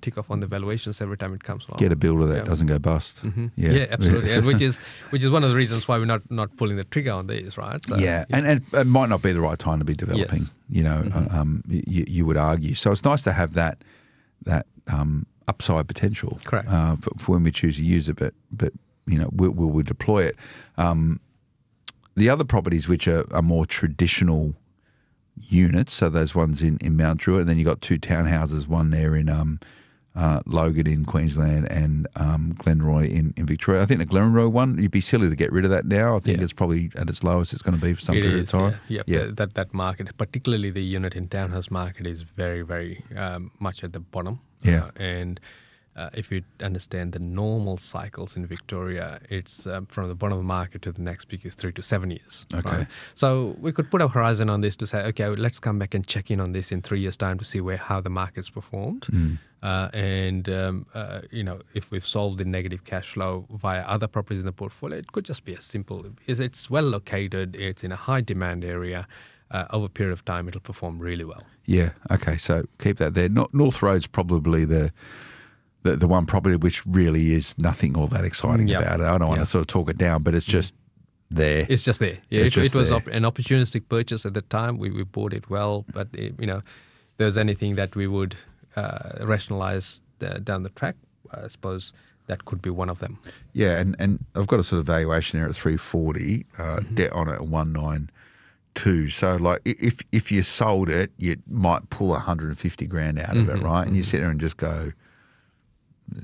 tick off on the valuations every time it comes along. Get a builder that doesn't go bust. Yeah, absolutely. And which is one of the reasons why we're not pulling the trigger on these, right? So, and it might not be the right time to be developing. Yes. You would argue. So it's nice to have that upside potential. Correct. For when we choose to use it, but will we deploy it? The other properties which are more traditional units, so those ones in Mount Druitt, and then you got 2 townhouses, one there in Logan in Queensland and Glenroy in Victoria. I think the Glenroy one, you'd be silly to get rid of that now. I think it's probably at its lowest it's going to be for some period of time. Yeah. That market, particularly the unit in townhouse market, is very, very much at the bottom. Yeah. And if you understand the normal cycles in Victoria, it's from the bottom of the market to the next peak is 3 to 7 years. Okay. Right? So we could put a horizon on this to say, okay, let's come back and check in on this in 3 years' time to see how the market's performed. If we've solved the negative cash flow via other properties in the portfolio, it could just be as simple as it's well located, it's in a high demand area. Over a period of time, it'll perform really well. Yeah. Okay. So keep that there. North Road's probably the one property which really is nothing all that exciting about it. I don't want to sort of talk it down, but it's just there. It's just there. Yeah, it was an opportunistic purchase at the time. We bought it well, but if there's anything that we would rationalize down the track, I suppose that could be one of them. Yeah, and I've got a sort of valuation there at 340, debt on it at 192. So like if you sold it, you might pull 150 grand out of it, right? And you sit there and just go,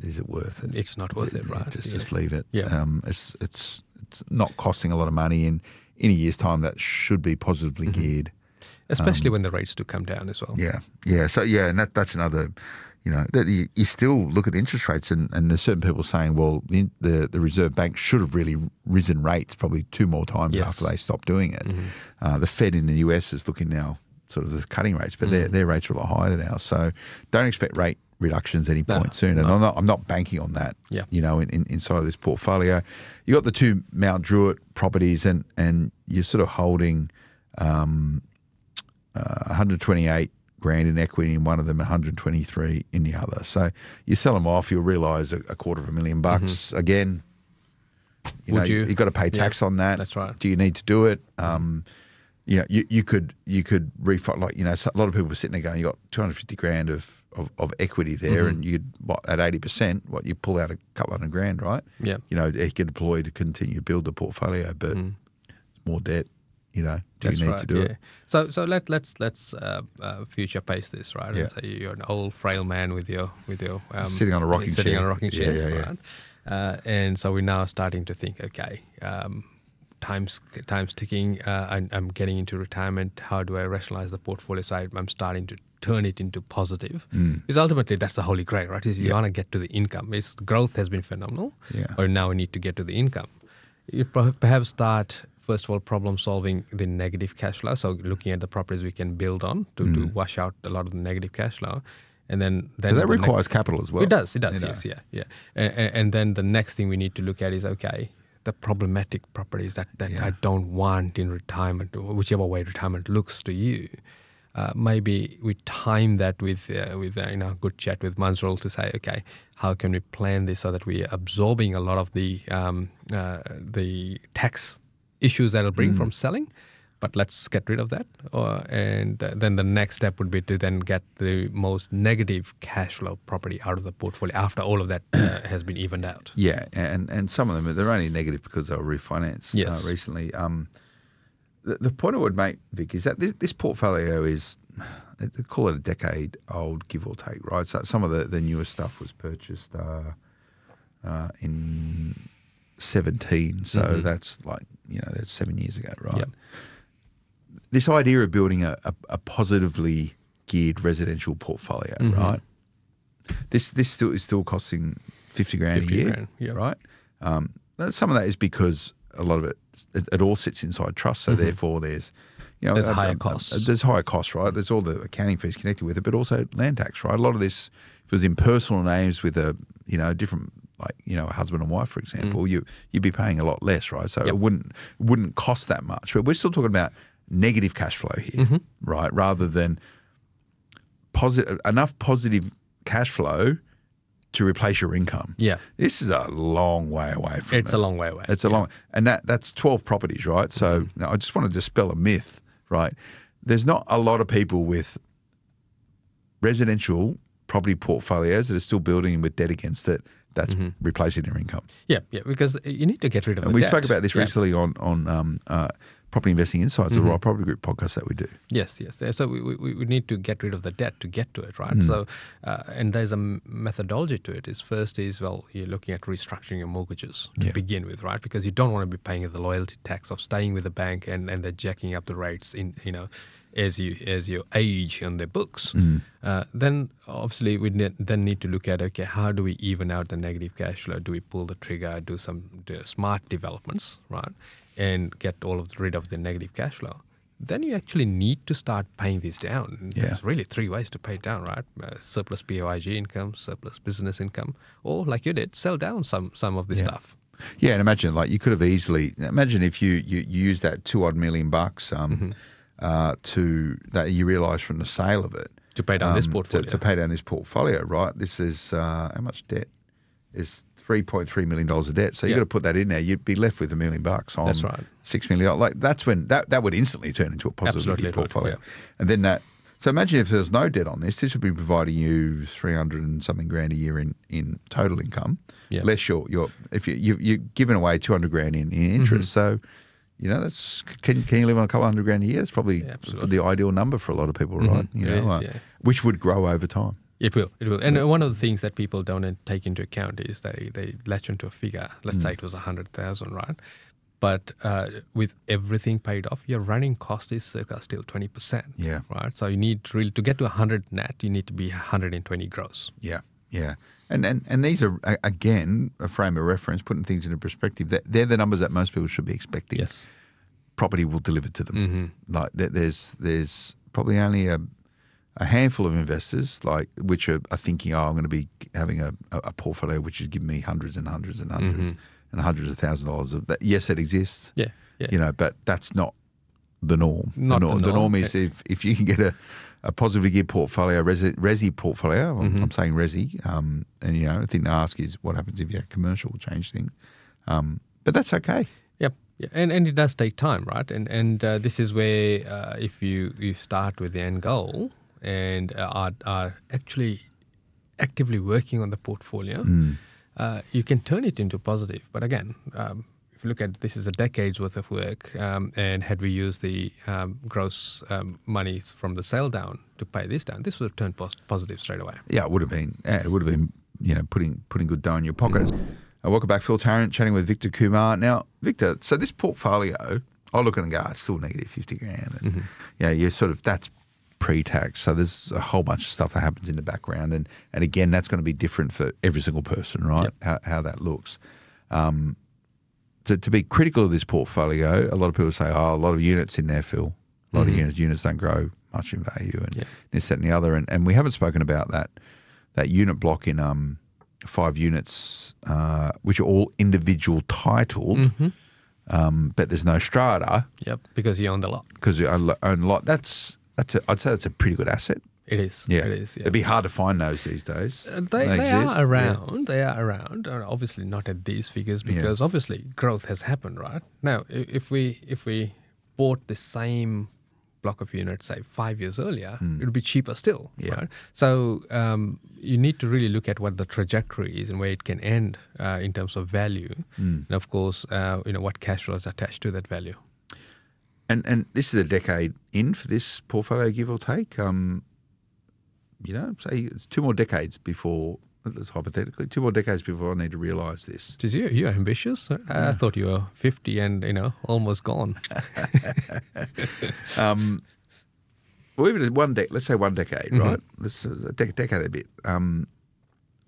is it worth it? It's not worth it, right? Just leave it. Yeah. It's not costing a lot of money, and in a year's time that should be positively geared. Especially when the rates do come down as well. Yeah. So and that's another, you still look at interest rates, and there's certain people saying, well, the Reserve Bank should have really risen rates probably 2 more times after they stopped doing it. The Fed in the US is looking now sort of the cutting rates, but their rates are a lot higher than ours. So don't expect rate reductions any point soon. And I'm not banking on that, inside of this portfolio. You got the 2 Mount Druitt properties, and you're sort of holding 128 grand in equity in one of them, 123 in the other. So you sell them off, you'll realise $250,000 again. You've got to pay tax on that. That's right. Do you need to do it? You could refund, a lot of people were sitting there going, you got 250 grand of equity there, and you'd at 80%, you pull out a couple $100 grand, right? Yeah. You could deploy to continue to build the portfolio, but it's more debt. Do you need to do it? So let's future pace this, right? Yeah. So you're an old frail man with your sitting on a rocking chair. Right? And so we're now starting to think, okay, time's ticking. I'm getting into retirement. How do I rationalize the portfolio? So I'm starting to turn it into positive. Because ultimately that's the holy grail, right? Is you want to get to the income. Growth has been phenomenal, but now we need to get to the income. You perhaps start, first of all, problem solving the negative cash flow. So looking at the properties we can build on to wash out a lot of the negative cash flow. And then that requires capital as well. It does, yes, yeah. And then the next thing we need to look at is, okay, the problematic properties that I don't want in retirement, whichever way retirement looks to you. Maybe we time that with a good chat with Manzrul to say, okay, how can we plan this so that we are absorbing a lot of the tax issues that it'll bring from selling, but let's get rid of that. And then the next step would be to then get the most negative cash flow property out of the portfolio after all of that has been evened out. Yeah, and some of them, they're only negative because they were refinanced recently. The point I would make, Vic, is that this portfolio is, they call it a decade old, give or take, right? So some of the newer stuff was purchased in 17, so that's that's 7 years ago, right? Yep. This idea of building a positively geared residential portfolio, right? This is still costing 50 grand a year, right? Some of that is because a lot of it all sits inside trust, so therefore there's higher costs. There's higher costs, right? There's all the accounting fees connected with it, but also land tax, right? A lot of this, if it was in personal names with a different, a husband and wife, for example, you'd be paying a lot less, right? So it wouldn't cost that much. But we're still talking about negative cash flow here, right? Rather than enough positive cash flow to replace your income. Yeah. This is a long way away from It's a long way away. It's a long, and that's 12 properties, right? So I just want to dispel a myth, right? There's not a lot of people with residential property portfolios that are still building with debt against it that's replacing their income. Yeah, because you need to get rid of and the we debt. spoke about this recently on Property Investing Insights, the Right Property Group podcast that we do. Yes. So we need to get rid of the debt to get to it, right? So, and there's a methodology to it. You're looking at restructuring your mortgages to begin with, right? Because you don't want to be paying the loyalty tax of staying with the bank and they're jacking up the rates as you age on their books. Then obviously we then need to look at, okay, how do we even out the negative cash flow? Do we pull the trigger, do smart developments, right? And get rid of the negative cash flow. Then you actually need to start paying these down. There's really 3 ways to pay it down, right? Surplus POIG income, surplus business income, or like you did, sell down some of this stuff. Yeah, and imagine you could have easily, if you use that $2 million that you realise from the sale of it. To pay down this portfolio. To pay down this portfolio, right? This is, how much debt? Is $3.3 million of debt. So you've got to put that in there. You'd be left with $1 million on $6 million. That's when that would instantly turn into a positive portfolio. Right. And then so imagine if there's no debt on this would be providing you 300 and something grand a year in total income. Yeah. Less if you're giving away 200 grand in interest. So, that's can you live on a couple $100 grand a year? That's probably the ideal number for a lot of people, right? Which would grow over time. It will. And one of the things that people don't take into account is they latch onto a figure. Let's say it was 100,000, right? But with everything paid off, your running cost is circa still 20%. Yeah. Right. So you need really to get to 100 net, you need to be 120 gross. Yeah. Yeah. And these are, again, a frame of reference, putting things into perspective. They're the numbers that most people should be expecting. Yes. Property will deliver to them. Mm-hmm. Like there's probably only a handful of investors which are thinking, I'm going to be having a portfolio which is giving me hundreds and hundreds and hundreds and hundreds of thousands of dollars of that. Yes, it exists. Yeah. Yeah. But that's not the norm. Not the norm. The norm is if you can get a positively geared portfolio, resi portfolio. I'm saying resi, and the thing to ask is what happens if you have commercial change things. But that's okay. Yep. Yeah. And it does take time, right? And this is where if you start with the end goal and are actually actively working on the portfolio, you can turn it into positive. But again, if you look at this is a decade's worth of work, and had we used the gross money from the sale down to pay this down, this would have turned positive straight away. Yeah, it would have been. It would have been, putting good dough in your pocket. Welcome back, Phil Tarrant, chatting with Victor Kumar. Now, Victor, so this portfolio, I look at it and go, it's still negative 50 grand. And, you're sort of, that's pre-tax. So there's a whole bunch of stuff that happens in the background. And again, that's going to be different for every single person, right? Yep. How that looks. To be critical of this portfolio, a lot of people say, a lot of units in there, Phil. A lot of units don't grow much in value and this, that and the other. And we haven't spoken about that unit block in 5 units, which are all individual titled, but there's no strata. Yep, because you own the lot. Because you own the lot. I'd say that's a pretty good asset. It is. Yeah. It is. Yeah. It'd be hard to find those these days. They are around. Yeah. They are around. Obviously not at these figures because obviously growth has happened, right? Now, if we bought the same block of units, say 5 years earlier, it would be cheaper still, right? So you need to really look at what the trajectory is and where it can end in terms of value, and of course, what cash flows are attached to that value. And this is a decade in for this portfolio, give or take. Say it's 2 more decades before. That's hypothetically 2 more decades before I need to realise this. You're ambitious. I thought you were 50 and almost gone. Well, even let's say 1 decade, right? This is a decade and a bit.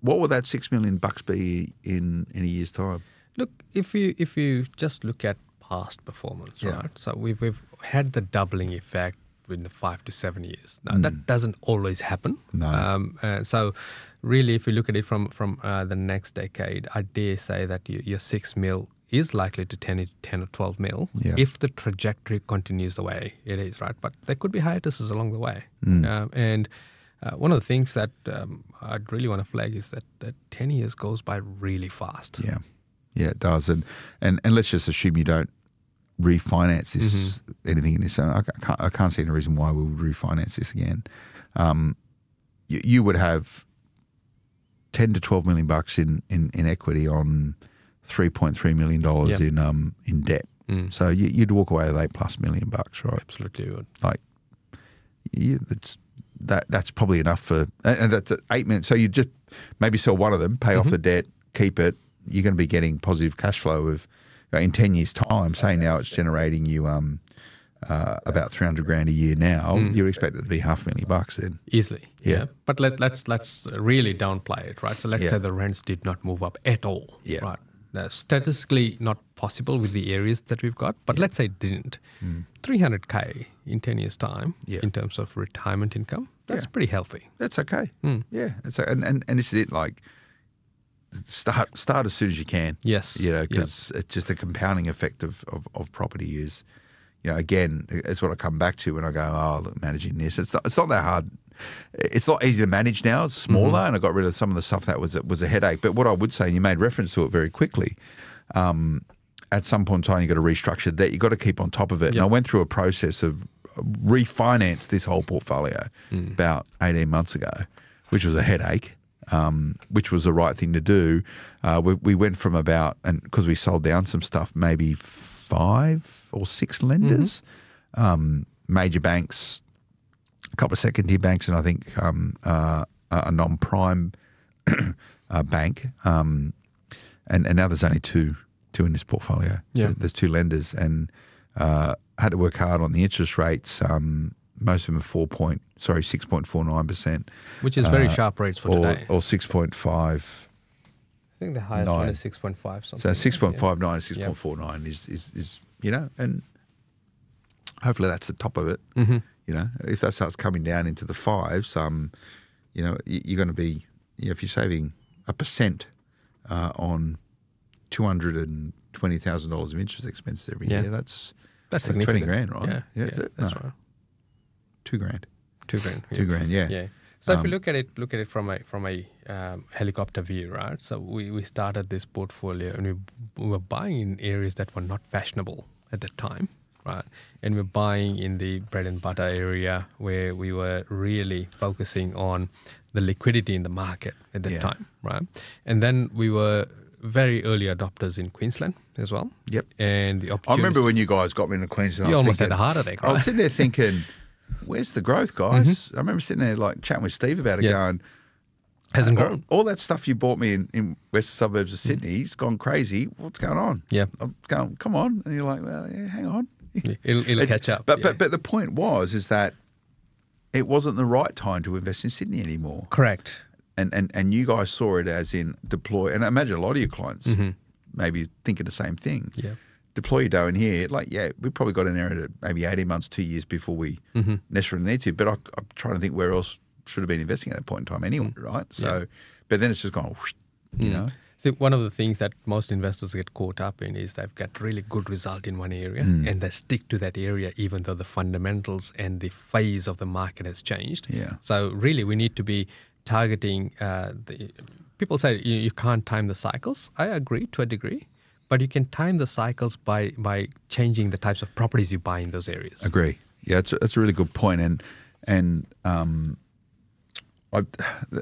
What will that $6 million be in a year's time? Look, if you just look at past performance, right? So we've had the doubling effect in the 5 to 7 years. Now that doesn't always happen. No. So really, if you look at it from the next decade, I dare say that your 6 mil is likely to 10 or 12 mil if the trajectory continues the way it is, right? But there could be hiatuses along the way. And one of the things that I'd really want to flag is that 10 years goes by really fast. Yeah, it does. And let's just assume you don't refinance this, anything in this. I can't see any reason why we would refinance this again. You would have 10 to 12 million bucks in equity on $3.3 million in debt. So you'd walk away with $8+ million bucks, right? Absolutely would. That's probably enough for, and that's 8 million. So you just maybe sell one of them, pay off the debt, keep it. You're going to be getting positive cash flow of in 10 years' time. Say now it's generating you about 300 grand a year now. You would expect it to be $500,000 then. Easily, yeah. But let's really downplay it, right? So let's say the rents did not move up at all, right? That's statistically not possible with the areas that we've got, but let's say it didn't. 300K in 10 years' time in terms of retirement income, that's pretty healthy. That's okay. Yeah. And this is it, start as soon as you can. Yes. Because it's just the compounding effect of property is, again, it's what I come back to when I go, look, managing this. It's not that hard. It's a lot easier to manage now. It's smaller, and I got rid of some of the stuff that was a headache. But what I would say, and you made reference to it very quickly, at some point in time, you've got to restructure debt. You've got to keep on top of it. And I went through a process of refinance this whole portfolio about 18 months ago, which was a headache. Which was the right thing to do. We went from about, and because we sold down some stuff, maybe 5 or 6 lenders, major banks, a couple of second-tier banks, and I think a non-prime bank, and now there's only 2 two in this portfolio. Yeah. There's two lenders, and had to work hard on the interest rates. Most of them are 6.49%. Which is very sharp rates for today. Or 6.5. I think the highest one is 6.5 something. So 6.59 and 6.49 is and hopefully that's the top of it. Mm-hmm. If that starts coming down into the fives, you're going to be, if you're saving 1% on $220,000 of interest expenses every year, that's significant. 20 grand, right? Yeah, that's right. $2,000. $2,000. $2,000, yeah. Yeah. So if you look at it from a helicopter view, right? So we started this portfolio and we were buying in areas that were not fashionable at the time, right? And we're buying in the bread and butter area where we were really focusing on the liquidity in the market at the time, right? And then we were very early adopters in Queensland as well. Yep. And the opportunity. I remember when you guys got me into Queensland. You almost had a heart attack, right? I was sitting there thinking, where's the growth, guys? Mm-hmm. I remember sitting there chatting with Steve about it, going, hasn't gone. All that stuff you bought me in western suburbs of Sydney, it's gone crazy. What's going on? Yeah. I'm going, come on. And you're like, well, yeah, hang on. It'll catch up. But the point is that it wasn't the right time to invest in Sydney anymore. Correct. And you guys saw it as in deploy, and I imagine a lot of your clients maybe thinking the same thing. Yeah. Deploy your dough in here. We probably got in there at maybe 18 months, 2 years before we necessarily need to. But I'm trying to think where else should have been investing at that point in time anyway, right? So, but then it's just gone, whoosh, you know. So one of the things that most investors get caught up in is they've got really good result in one area and they stick to that area even though the fundamentals and the phase of the market has changed. Yeah. So really we need to be targeting people say you can't time the cycles. I agree to a degree, but you can time the cycles by changing the types of properties you buy in those areas. Agree. Yeah, that's a really good point. And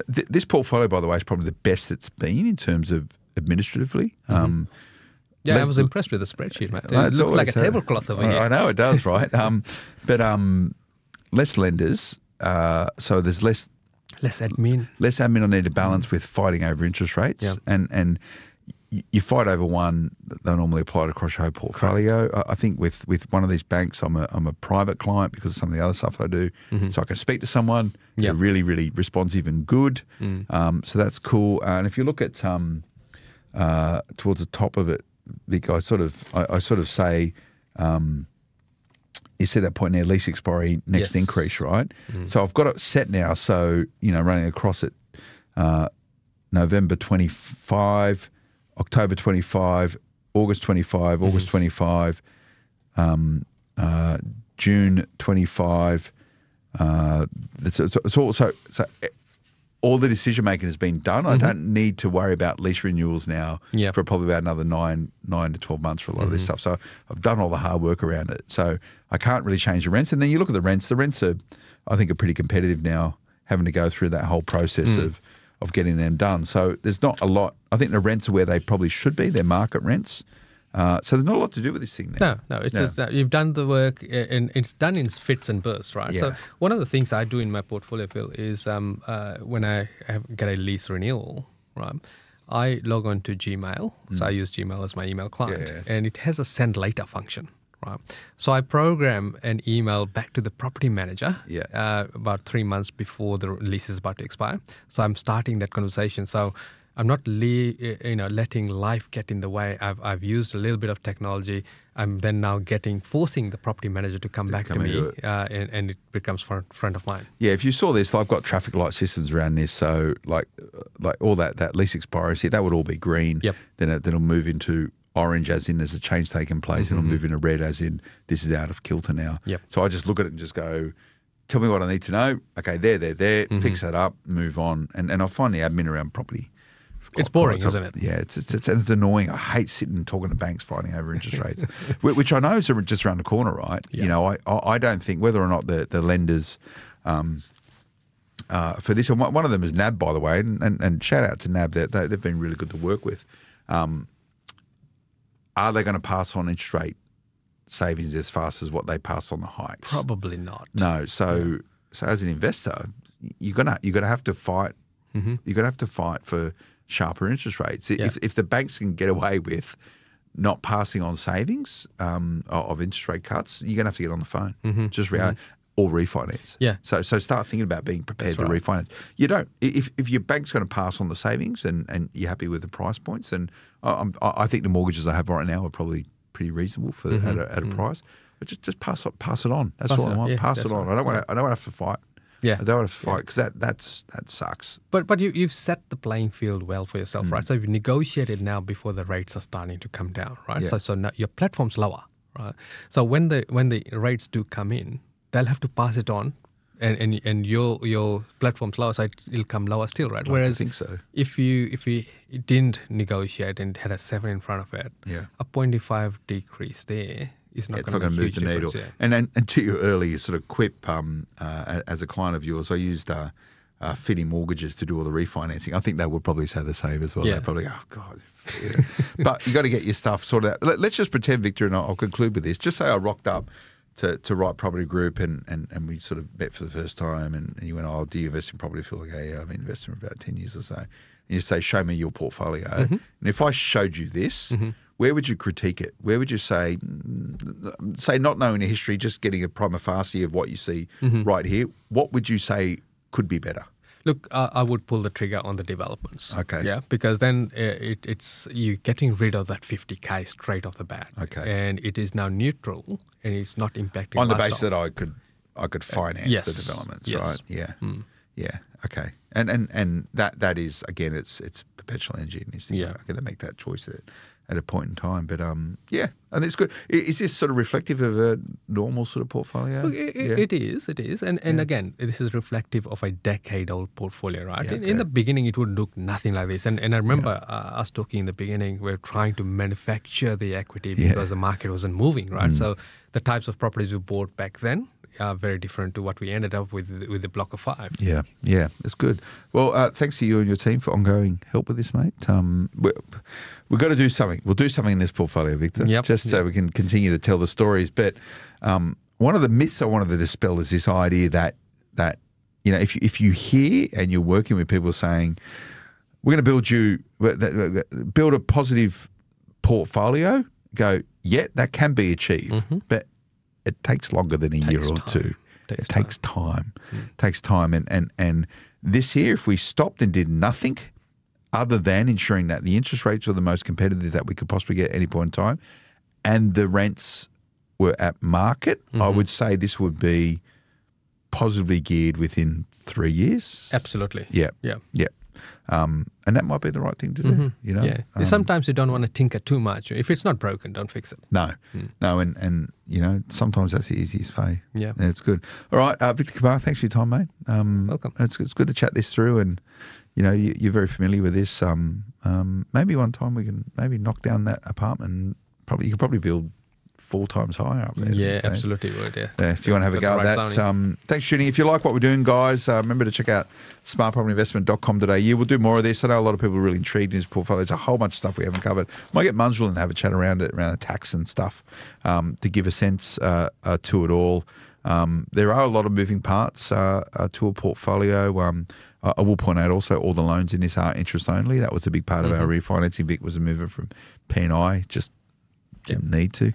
this portfolio, by the way, is probably the best it's been in terms of administratively. I was impressed with the spreadsheet, mate. It looks like a tablecloth over here. I know it does, right? But less lenders, so there's less admin. Less admin I need to balance with fighting over interest rates. Yep. And you fight over one, they'll normally apply it across your whole portfolio. I think with one of these banks, I'm a private client because of some of the other stuff I do. So I can speak to someone. Yep. They're really, really responsive and good. So that's cool. And if you look at towards the top of it, Vic, I sort of say, you see that point there, lease expiry, next increase, right? So I've got it set now. So, running across it, November 25, October 25, August 25, August 25, June 25. It's all so all the decision making has been done. I don't need to worry about lease renewals now for probably about another 9 to 12 months for a lot of this stuff. So I've done all the hard work around it. So I can't really change the rents. And then you look at the rents. The rents are, I think, are pretty competitive now, having to go through that whole process of getting them done. So there's not a lot. I think the rents are where they probably should be. They're market rents. So there's not a lot to do with this thing now. No, it's just that you've done the work and it's done in fits and bursts, right? Yeah. So one of the things I do in my portfolio, Phil, is when I get a lease renewal, right, I log on to Gmail. So I use Gmail as my email client and it has a send later function, right? So I program an email back to the property manager about 3 months before the lease is about to expire. So I'm starting that conversation. So I'm not letting life get in the way. I've used a little bit of technology. I'm then now forcing the property manager to come back to me, and it becomes front of mind. Yeah, if you saw this, I've got traffic light systems around this. So like all that lease expiry, that would all be green. Yep. Then it'll move into orange, as in there's a change taking place, and it'll move into red, as in this is out of kilter now. Yep. So I just look at it and just go, tell me what I need to know. Okay, there. Fix that up, move on, and I find the admin around property. It's boring, isn't it? Yeah, it's annoying. I hate sitting and talking to banks fighting over interest rates, which I know is just around the corner, right? Yeah. I don't think whether or not the lenders for this, and one of them is NAB, by the way, and shout out to NAB. They've been really good to work with. Are they going to pass on interest rate savings as fast as what they pass on the hikes? Probably not. No. So as an investor, you're gonna have to fight. You're gonna have to fight for sharper interest rates. If the banks can get away with not passing on savings of interest rate cuts, you're going to have to get on the phone. Or refinance. Yeah. So start thinking about being prepared to refinance. You don't. If your bank's going to pass on the savings and you're happy with the price points, and I think the mortgages I have right now are probably pretty reasonable for at a price. But just pass it on. That's all I want. Pass it on. I don't want to have to fight. Yeah. I don't want to fight because that sucks. But you've set the playing field well for yourself, right? So you've negotiated now before the rates are starting to come down, right? Yeah. So now your platform's lower, right? So when the rates do come in, they'll have to pass it on, and your platform's lower, so it'll come lower still, right? Whereas I think so. If you didn't negotiate and had a 7 in front of it, a 0.5 decrease there is not going to move the needle. Yeah. And to your earlier sort of quip, as a client of yours, I used Fitting Mortgages to do all the refinancing. I think they would probably say the same as well. Yeah. They'd probably go, oh, God. Yeah. But you got to get your stuff sorted out. Let's just pretend, Victor, and I'll conclude with this. Just say I rocked up to Right Property Group and we sort of met for the first time and you went, oh, do you invest in property? Phil, like, yeah, I've been investing for about 10 years or so. And you say, show me your portfolio. And if I showed you this, where would you critique it? Where would you say not knowing the history, just getting a prima facie of what you see right here, what would you say could be better? Look, I would pull the trigger on the developments. Okay. Yeah, because then it's you getting rid of that 50K straight off the bat. Okay. And it is now neutral and it's not impacting on the lifestyle. basis that I could finance the developments, right? Yeah. Yeah. Okay. And that is, again, it's perpetual energy and these things. I'm going to make that choice at a point in time. But yeah, and it's good. Is this sort of reflective of a normal sort of portfolio? Look, it is. And again, this is reflective of a decade-old portfolio, right? Yeah, in the beginning, it would look nothing like this. And I remember us talking in the beginning, we're trying to manufacture the equity because the market wasn't moving, right? So the types of properties we bought back then are very different to what we ended up with the block of 5. Yeah, it's good. Well, thanks to you and your team for ongoing help with this, mate. We've got to do something. We'll do something in this portfolio, Victor, so we can continue to tell the stories. But one of the myths I wanted to dispel is this idea that if you hear and you're working with people saying, we're going to build a positive portfolio, go, that can be achieved, but it takes longer than a year or two. It takes time. It takes time. And this year, if we stopped and did nothing other than ensuring that the interest rates were the most competitive that we could possibly get at any point in time and the rents were at market, I would say this would be positively geared within 3 years. Absolutely. Yeah. And that might be the right thing to do, you know? Yeah. Sometimes you don't want to tinker too much. If it's not broken, don't fix it. No. And you know, sometimes that's the easiest way. Yeah. It's good. All right, Victor Kumar, thanks for your time, mate. Welcome. It's good to chat this through and, you know, you're very familiar with this. Maybe one time we can maybe knock down that apartment. You could probably build 4 times higher up there. Yeah, absolutely would, yeah. If you want to have a go at that. Thanks for tuning in. If you like what we're doing, guys, remember to check out smartpropertyinvestment.com.au. We'll do more of this. I know a lot of people are really intrigued in this portfolio. There's a whole bunch of stuff we haven't covered. Might get Munzrel and have a chat around the tax and stuff to give a sense to it all. There are a lot of moving parts to a portfolio. I will point out also all the loans in this are interest only. That was a big part of our refinancing. Vic was a mover from P&I. Just didn't need to.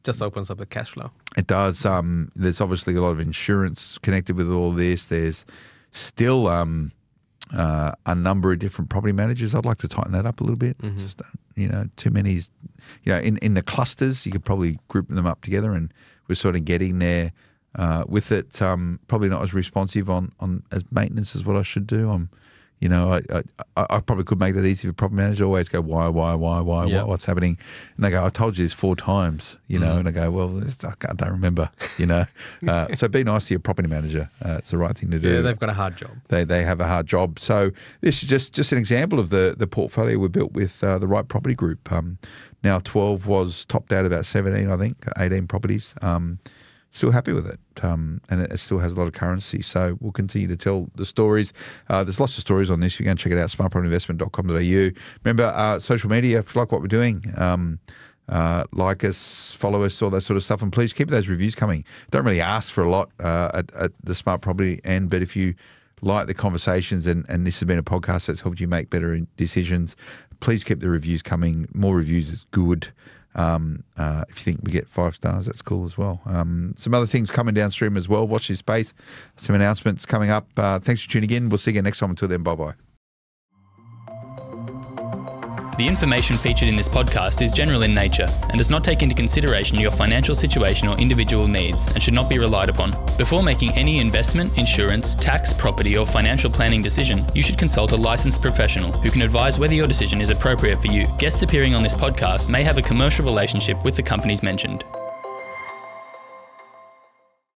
Just opens up the cash flow. It does. There's obviously a lot of insurance connected with all this. There's still a number of different property managers. I'd like to tighten that up a little bit. Just too many. In the clusters, you could probably group them up together, and we're sort of getting there with it. Probably not as responsive on as maintenance as what I should do. I probably could make that easy for property manager. Always go, why, what's happening? And they go, I told you this 4 times, and I go, well, I don't remember, So be nice to your property manager. It's the right thing to do. Yeah, they've got a hard job. They have a hard job. So this is just an example of the portfolio we built with the Right Property Group. Now 12 was topped out about 17, I think, 18 properties. Still happy with it, and it still has a lot of currency. So we'll continue to tell the stories. There's lots of stories on this. You can check it out, smartpropertyinvestment.com.au. Remember, social media, if you like what we're doing, like us, follow us, all that sort of stuff. And please keep those reviews coming. Don't really ask for a lot at the Smart Property end, but if you like the conversations and this has been a podcast that's helped you make better decisions, please keep the reviews coming. More reviews is good. If you think we get 5 stars, that's cool as well. Some other things coming downstream as well. Watch this space. Some announcements coming up. Thanks for tuning in. We'll see you again next time. Until then, bye-bye. The information featured in this podcast is general in nature and does not take into consideration your financial situation or individual needs and should not be relied upon. Before making any investment, insurance, tax, property or financial planning decision, you should consult a licensed professional who can advise whether your decision is appropriate for you. Guests appearing on this podcast may have a commercial relationship with the companies mentioned.